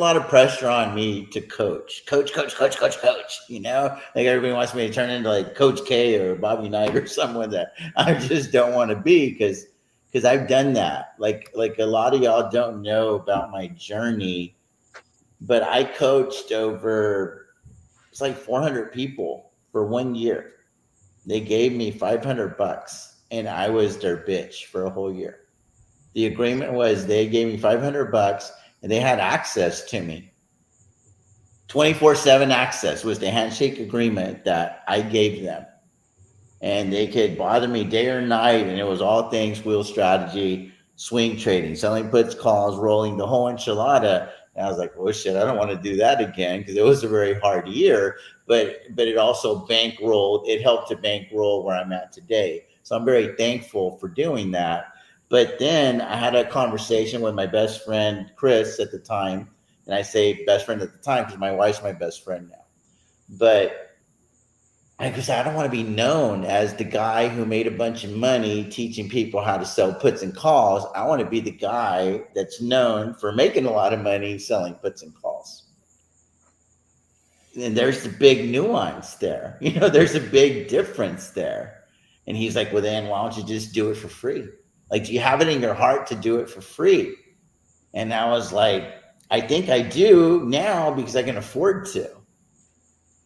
a lot of pressure on me to coach. Like everybody wants me to turn into like Coach K or Bobby Knight or someone that I just don't want to be because I've done that. Like a lot of y'all don't know about my journey, but I coached over it's like 400 people for 1 year. They gave me $500 and I was their bitch for a whole year. The agreement was they gave me $500 and they had access to me. 24/7 access was the handshake agreement that I gave them. And they could bother me day or night. And it was all things wheel strategy, swing trading, selling puts, calls, rolling, the whole enchilada. And I was like, oh shit, I don't want to do that again because it was a very hard year. But it also bankrolled, it helped to bankroll where I'm at today. So I'm very thankful for doing that. But then I had a conversation with my best friend, Chris, at the time. And I say best friend at the time because my wife's my best friend now. But because I don't want to be known as the guy who made a bunch of money teaching people how to sell puts and calls. I want to be the guy that's known for making a lot of money selling puts and calls. And there's the big nuance there. There's a big difference there. And he's like, well, then why don't you just do it for free? Like, do you have it in your heart to do it for free? And I was like, I think I do now because I can afford to.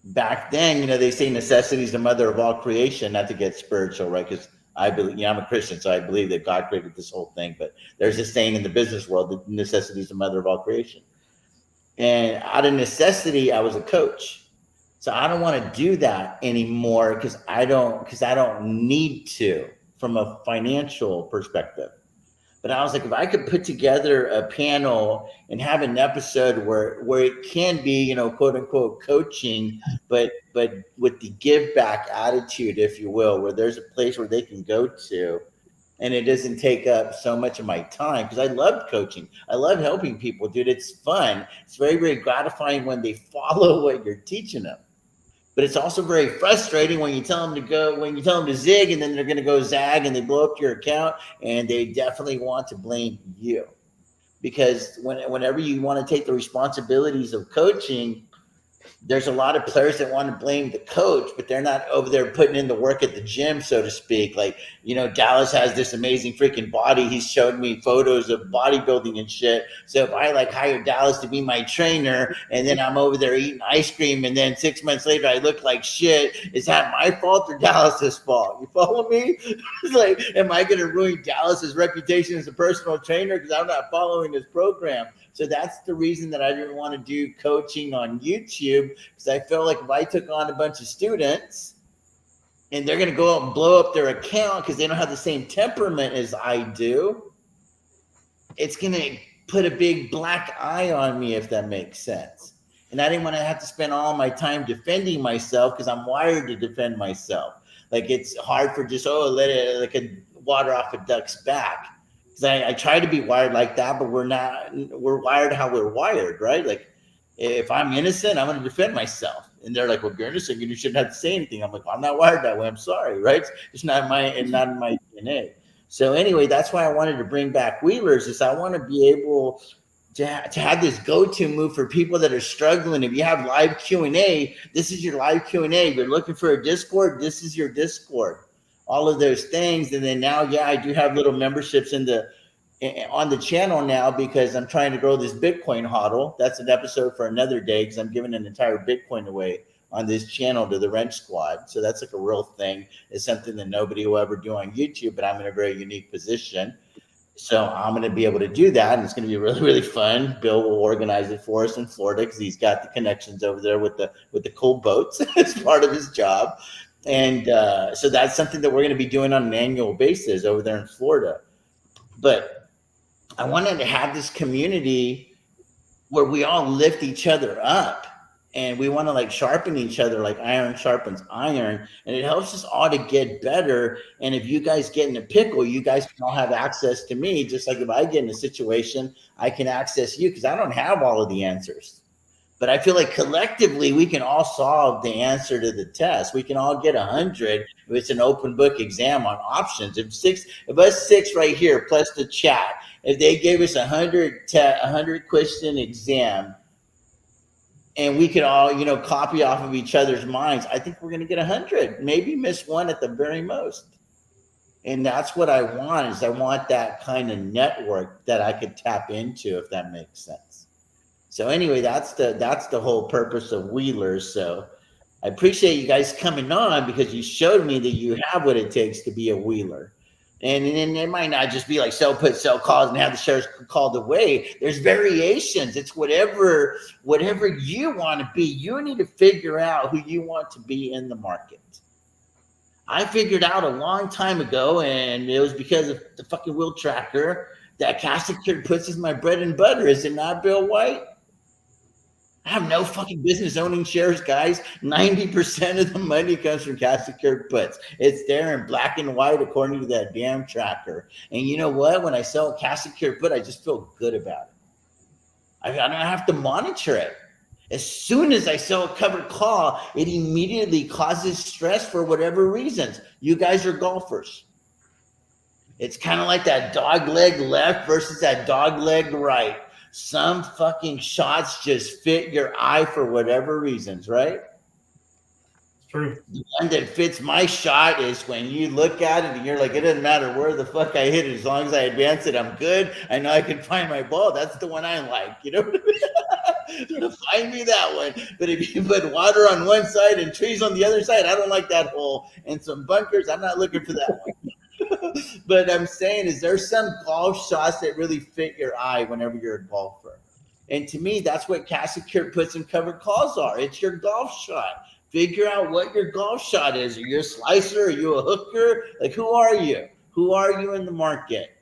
Back then, they say necessity is the mother of all creation, not to get spiritual, right? Because I believe, I'm a Christian, so I believe that God created this whole thing. But there's this saying in the business world that necessity is the mother of all creation. And out of necessity, I was a coach. So I don't want to do that anymore because I don't need to from a financial perspective. But I was like, if I could put together a panel and have an episode where it can be, quote unquote coaching, but with the give back attitude, if you will, where there's a place where they can go to and it doesn't take up so much of my time because I love coaching. I love helping people, dude. It's fun. It's very, very gratifying when they follow what you're teaching them. But it's also very frustrating when you tell them to zig and then they're going to go zag and they blow up your account and they definitely want to blame you. Because whenever you want to take the responsibilities of coaching, there's a lot of players that want to blame the coach, but they're not over there putting in the work at the gym, so to speak. Like, Dallas has this amazing freaking body. He's showed me photos of bodybuilding and shit. So if I hire Dallas to be my trainer and then I'm over there eating ice cream and then 6 months later I look like shit, is that my fault or Dallas's fault? You follow me? It's like, am I going to ruin Dallas's reputation as a personal trainer because I'm not following his program? So that's the reason that I didn't want to do coaching on YouTube, because I felt like if I took on a bunch of students and they're going to go out and blow up their account because they don't have the same temperament as I do, it's going to put a big black eye on me, if that makes sense. And I didn't want to have to spend all my time defending myself because I'm wired to defend myself. Like, it's hard for just, let it like a water off a duck's back. I try to be wired like that, but we're wired how we're wired, right? Like, if I'm innocent, I'm going to defend myself. And they're like, well, if you're innocent, you shouldn't have to say anything. I'm like, well, I'm not wired that way. I'm sorry, right? It's not in my DNA. So anyway, that's why I wanted to bring back Wheelers, is I want to be able to have this go-to move for people that are struggling. If you have live Q&A, this is your live Q&A. If you're looking for a Discord, this is your Discord. All of those things. And then now, I do have little memberships on the channel now because I'm trying to grow this Bitcoin hodl. That's an episode for another day because I'm giving an entire Bitcoin away on this channel to the Wrench Squad. So that's like a real thing. It's something that nobody will ever do on YouTube, but I'm in a very unique position. So I'm going to be able to do that, and it's going to be really, really fun. Bill will organize it for us in Florida because he's got the connections over there with the cool boats as part of his job. And so that's something that we're going to be doing on an annual basis over there in Florida. But I wanted to have this community where we all lift each other up and we want to sharpen each other like iron sharpens iron. And it helps us all to get better. And if you guys get in a pickle, you guys can all have access to me. Just like if I get in a situation, I can access you because I don't have all of the answers. But I feel like collectively we can all solve the answer to the test. We can all get 100 if it's an open book exam on options. If us six right here plus the chat, if they gave us 100 question exam and we could all, copy off of each other's minds, I think we're going to get 100, maybe miss one at the very most. And that's what I want, is I want that kind of network that I could tap into, if that makes sense. So anyway, that's the whole purpose of Wheelers. So I appreciate you guys coming on, because you showed me that you have what it takes to be a wheeler. And it might not just be like sell put, sell calls, and have the shares called away. There's variations. It's whatever you want to be. You need to figure out who you want to be in the market. I figured out a long time ago, and it was because of the fucking wheel tracker, that cash secured puts is my bread and butter. Is it not, Bill White? I have no fucking business owning shares, guys. 90% of the money comes from cash secured puts. It's there in black and white according to that damn tracker. And you know what? When I sell a cash secured put, I just feel good about it. I don't have to monitor it. As soon as I sell a covered call, it immediately causes stress for whatever reasons. You guys are golfers. It's kind of like that dog leg left versus that dog leg right. Some fucking shots just fit your eye for whatever reasons, right? It's true. The one that fits my shot is when you look at it and you're like, it doesn't matter where the fuck I hit it, as long as I advance it, I'm good. I know I can find my ball. That's the one I like. You know what I mean? Find me that one. But if you put water on one side and trees on the other side, I don't like that hole. And some bunkers, I'm not looking for that one. But I'm saying, is there some golf shots that really fit your eye whenever you're a golfer? And to me, that's what cash secured puts and covered calls are. It's your golf shot. Figure out what your golf shot is. Are you a slicer? Are you a hooker? Like, who are you? Who are you in the market?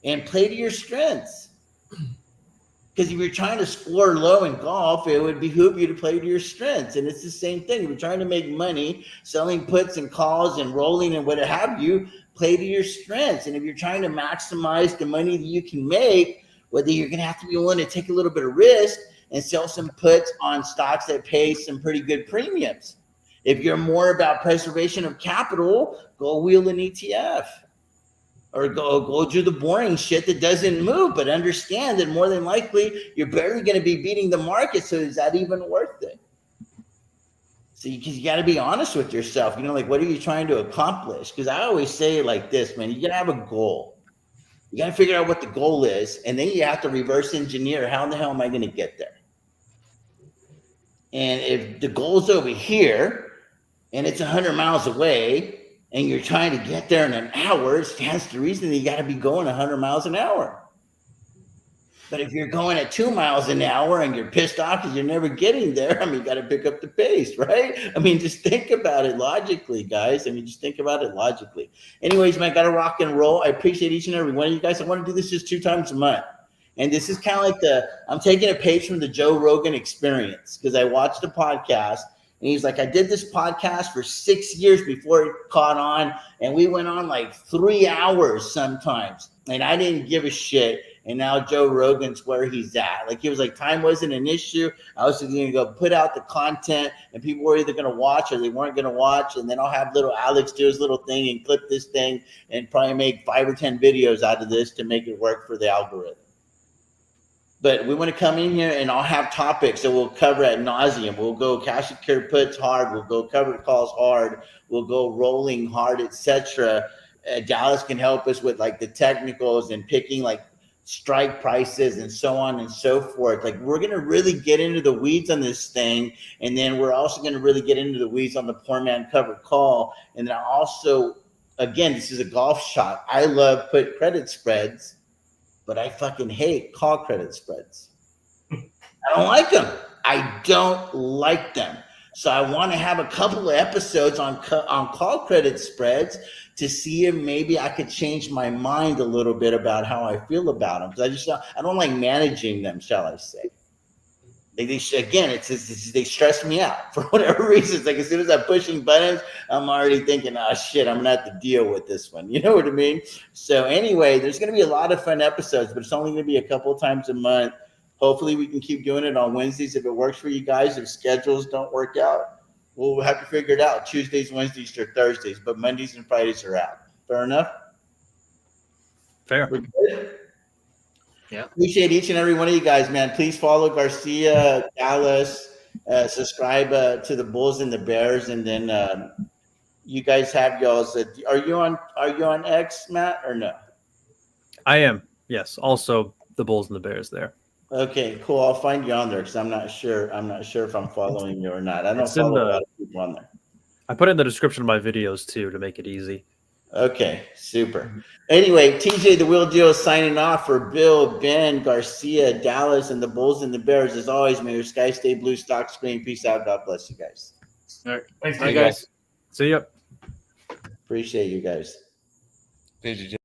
And play to your strengths. Because if you're trying to score low in golf, it would behoove you to play to your strengths. And it's the same thing. If you're trying to make money selling puts and calls and rolling and what have you, play to your strengths. And if you're trying to maximize the money that you can make, whether you're going to have to be willing to take a little bit of risk and sell some puts on stocks that pay some pretty good premiums. If you're more about preservation of capital, go wheel an ETF. Or go do the boring shit that doesn't move, but understand that more than likely you're barely going to be beating the market. So is that even worth it? So you got to be honest with yourself. Like, what are you trying to accomplish? Because I always say it like this, man. You got to have a goal. You got to figure out what the goal is, and then you have to reverse engineer. How in the hell am I going to get there? And if the goal's over here and it's 100 miles away, and you're trying to get there in an hour, it stands to reason that you got to be going 100 miles an hour. But if you're going at 2 miles an hour and you're pissed off because you're never getting there, you got to pick up the pace, right? Just think about it logically, guys. Just think about it logically. Anyways, man, got to rock and roll. I appreciate each and every one of you guys. I want to do this just 2 times a month. And this is kind of like I'm taking a page from the Joe Rogan Experience, because I watched the podcast. And he's like, I did this podcast for 6 years before it caught on. And we went on like 3 hours sometimes. And I didn't give a shit. And now Joe Rogan's where he's at. Like, he was like, time wasn't an issue. I was just going to go put out the content, and people were either going to watch or they weren't going to watch. And then I'll have little Alex do his little thing and clip this thing and probably make 5 or 10 videos out of this to make it work for the algorithm. But we want to come in here and I'll have topics that we'll cover ad nauseum. We'll go cash secured puts hard. We'll go covered calls hard. We'll go rolling hard, etc. Dallas can help us with like the technicals and picking like strike prices and so on and so forth. Like, we're going to really get into the weeds on this thing. And then we're also going to really get into the weeds on the poor man covered call. And then I also, again, this is a golf shot. I love put credit spreads, but I fucking hate call credit spreads. I don't like them. I don't like them. So I want to have a couple of episodes on call credit spreads to see if maybe I could change my mind a little bit about how I feel about them. Because I don't like managing them, shall I say. They stress me out for whatever reasons. Like, as soon as I'm pushing buttons, I'm already thinking, oh shit, I'm gonna have to deal with this one. You know what I mean? So anyway, there's gonna be a lot of fun episodes, but it's only gonna be a couple of times a month. Hopefully we can keep doing it on Wednesdays if it works for you guys. If schedules don't work out, we'll have to figure it out. Tuesdays, Wednesdays, or Thursdays, but Mondays and Fridays are out. Fair enough? Fair. We're good? Yeah. Appreciate each and every one of you guys, man. Please follow Garcia, Dallas, Subscribe to the Bulls and the Bears, and then you guys have y'all's. Are you on X, Matt, or no? I am. Yes. Also, the Bulls and the Bears there. Okay, cool. I'll find you on there because I'm not sure. I'm not sure if I'm following you or not. I don't follow a lot of people on there. I put it in the description of my videos too to make it easy. Okay, super. Anyway, TJ the Wheel Deal is signing off for Bill, Ben, Garcia, Dallas, and the Bulls and the Bears. As always, may your sky stay blue, stock screen. Peace out. God bless you guys. All right. Thanks, Hey, guys. See ya. Appreciate you guys. Did you